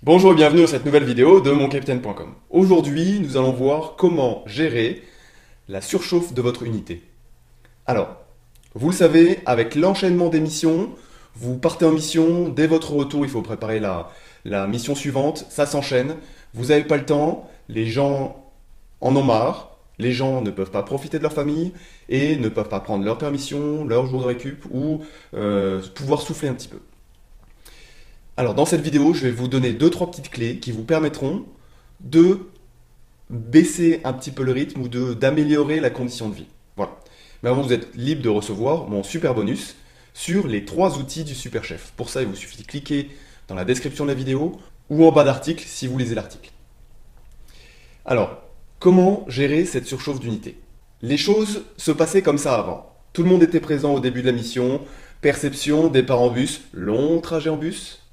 Bonjour et bienvenue dans cette nouvelle vidéo de moncapitaine.com. Aujourd'hui, nous allons voir comment gérer la surchauffe de votre unité. Alors, vous le savez, avec l'enchaînement des missions, vous partez en mission, dès votre retour, il faut préparer la mission suivante, ça s'enchaîne, vous n'avez pas le temps, les gens en ont marre, les gens ne peuvent pas profiter de leur famille et ne peuvent pas prendre leur permission, leur jour de récup ou pouvoir souffler un petit peu. Alors dans cette vidéo, je vais vous donner deux trois petites clés qui vous permettront de baisser un petit peu le rythme ou d'améliorer la condition de vie. Voilà. Mais avant, vous êtes libre de recevoir mon super bonus sur les trois outils du super chef. Pour ça, il vous suffit de cliquer dans la description de la vidéo ou en bas d'article si vous lisez l'article. Alors, comment gérer cette surchauffe d'unité? Les choses se passaient comme ça avant. Tout le monde était présent au début de la mission, perception, départ en bus, long trajet en bus,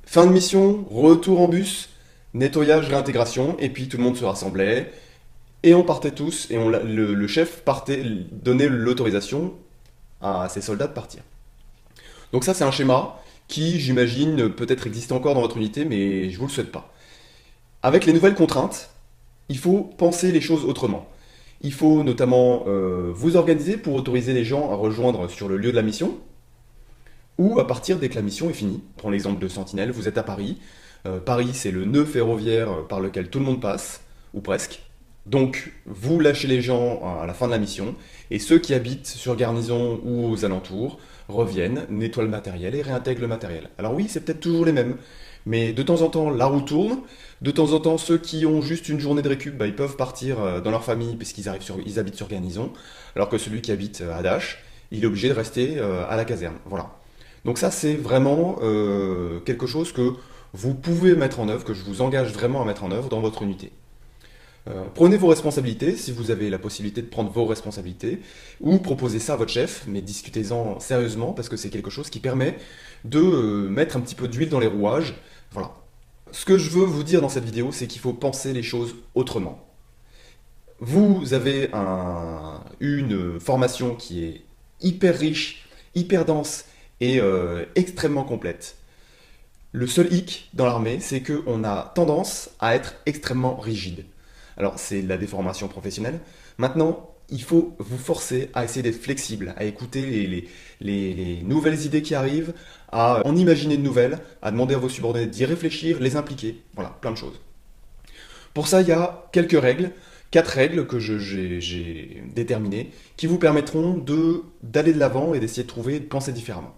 fin de mission, retour en bus, nettoyage, réintégration, et puis tout le monde se rassemblait, et on partait tous, et le chef donnait l'autorisation à ses soldats de partir. Donc ça c'est un schéma qui, j'imagine, peut-être existe encore dans votre unité, mais je vous le souhaite pas. Avec les nouvelles contraintes, il faut penser les choses autrement. Il faut notamment vous organiser pour autoriser les gens à rejoindre sur le lieu de la mission, ou à partir dès que la mission est finie. Prends l'exemple de Sentinelle, vous êtes à Paris. Paris, c'est le nœud ferroviaire par lequel tout le monde passe, ou presque. Donc, vous lâchez les gens à la fin de la mission, et ceux qui habitent sur Garnison ou aux alentours reviennent, nettoient le matériel et réintègrent le matériel. Alors oui, c'est peut-être toujours les mêmes, mais de temps en temps, la roue tourne. De temps en temps, ceux qui ont juste une journée de récup, bah, ils peuvent partir dans leur famille puisqu'ils ils habitent sur Garnison, alors que celui qui habite à Dash, il est obligé de rester à la caserne. Voilà. Donc ça, c'est vraiment quelque chose que vous pouvez mettre en œuvre, que je vous engage vraiment à mettre en œuvre dans votre unité. Prenez vos responsabilités, si vous avez la possibilité de prendre vos responsabilités, ou proposez ça à votre chef, mais discutez-en sérieusement, parce que c'est quelque chose qui permet de mettre un petit peu d'huile dans les rouages. Voilà. Ce que je veux vous dire dans cette vidéo, c'est qu'il faut penser les choses autrement. Vous avez une formation qui est hyper riche, hyper dense et extrêmement complète. Le seul hic dans l'armée, c'est qu'on a tendance à être extrêmement rigide. Alors, c'est la déformation professionnelle. Maintenant, il faut vous forcer à essayer d'être flexible, à écouter les nouvelles idées qui arrivent, à en imaginer de nouvelles, à demander à vos subordonnés d'y réfléchir, les impliquer. Voilà, plein de choses. Pour ça, il y a quelques règles, quatre règles que j'ai déterminées, qui vous permettront d'aller de l'avant et d'essayer de trouver, de penser différemment.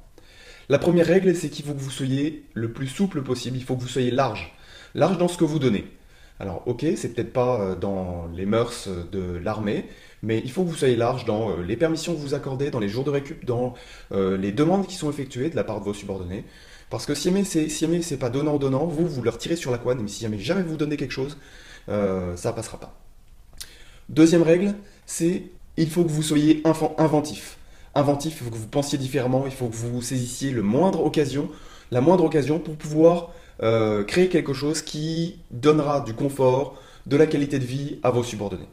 La première règle, c'est qu'il faut que vous soyez le plus souple possible, il faut que vous soyez large. Large dans ce que vous donnez. Alors, ok, c'est peut-être pas dans les mœurs de l'armée, mais il faut que vous soyez large dans les permissions que vous accordez, dans les jours de récup, dans les demandes qui sont effectuées de la part de vos subordonnés. Parce que si jamais c'est pas donnant-donnant, vous leur tirez sur la couenne, mais si jamais vous donnez quelque chose, ça passera pas. Deuxième règle, c'est il faut que vous soyez inventif. Inventif, il faut que vous pensiez différemment, il faut que vous saisissiez la moindre occasion pour pouvoir créer quelque chose qui donnera du confort, de la qualité de vie à vos subordonnés.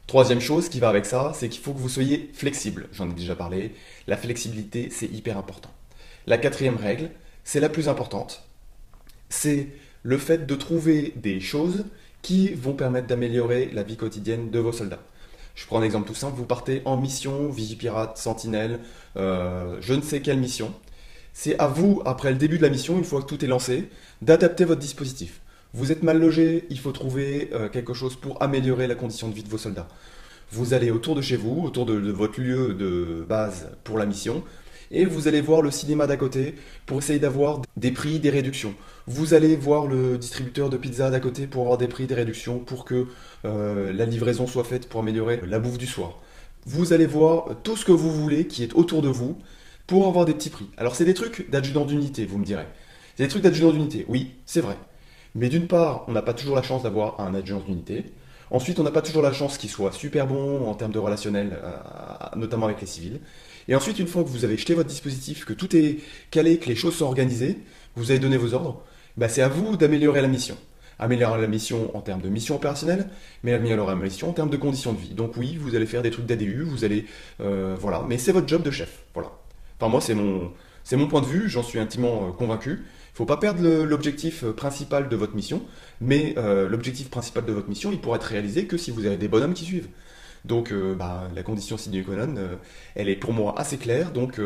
Troisième chose qui va avec ça, c'est qu'il faut que vous soyez flexible. J'en ai déjà parlé. La flexibilité, c'est hyper important. La quatrième règle, c'est la plus importante. C'est le fait de trouver des choses qui vont permettre d'améliorer la vie quotidienne de vos soldats. Je prends un exemple tout simple, vous partez en mission, Vigipirate, Sentinelle, je ne sais quelle mission. C'est à vous, après le début de la mission, une fois que tout est lancé, d'adapter votre dispositif. Vous êtes mal logé, il faut trouver quelque chose pour améliorer la condition de vie de vos soldats. Vous allez autour de chez vous, autour de votre lieu de base pour la mission, et vous allez voir le cinéma d'à côté pour essayer d'avoir des prix, des réductions. Vous allez voir le distributeur de pizza d'à côté pour avoir des prix, des réductions, pour que la livraison soit faite pour améliorer la bouffe du soir. Vous allez voir tout ce que vous voulez qui est autour de vous pour avoir des petits prix. Alors c'est des trucs d'adjudant d'unité, vous me direz. C'est des trucs d'adjudant d'unité, oui, c'est vrai. Mais d'une part, on n'a pas toujours la chance d'avoir un adjudant d'unité. Ensuite, on n'a pas toujours la chance qu'il soit super bon en termes de relationnel, notamment avec les civils. Et ensuite, une fois que vous avez jeté votre dispositif, que tout est calé, que les choses sont organisées, vous avez donné vos ordres, bah c'est à vous d'améliorer la mission. Améliorer la mission en termes de mission opérationnelle, mais améliorer la mission en termes de conditions de vie. Donc oui, vous allez faire des trucs d'ADU, vous allez... voilà, mais c'est votre job de chef, voilà. Enfin moi, C'est mon point de vue, j'en suis intimement convaincu. Il ne faut pas perdre l'objectif principal de votre mission, mais l'objectif principal de votre mission, il pourra être réalisé que si vous avez des bonhommes qui suivent. Donc la condition sine qua non, elle est pour moi assez claire. Donc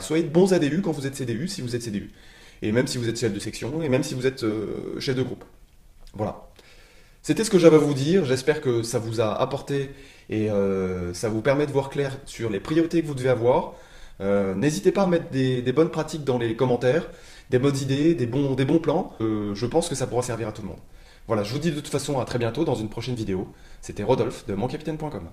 soyez de bons ADU quand vous êtes CDU, si vous êtes CDU. Et même si vous êtes chef de section, et même si vous êtes chef de groupe. Voilà. C'était ce que j'avais à vous dire. J'espère que ça vous a apporté et ça vous permet de voir clair sur les priorités que vous devez avoir. N'hésitez pas à mettre des bonnes pratiques dans les commentaires, des bonnes idées, des bons plans. Je pense que ça pourra servir à tout le monde. Voilà, je vous dis de toute façon à très bientôt dans une prochaine vidéo. C'était Rodolphe de moncapitaine.com.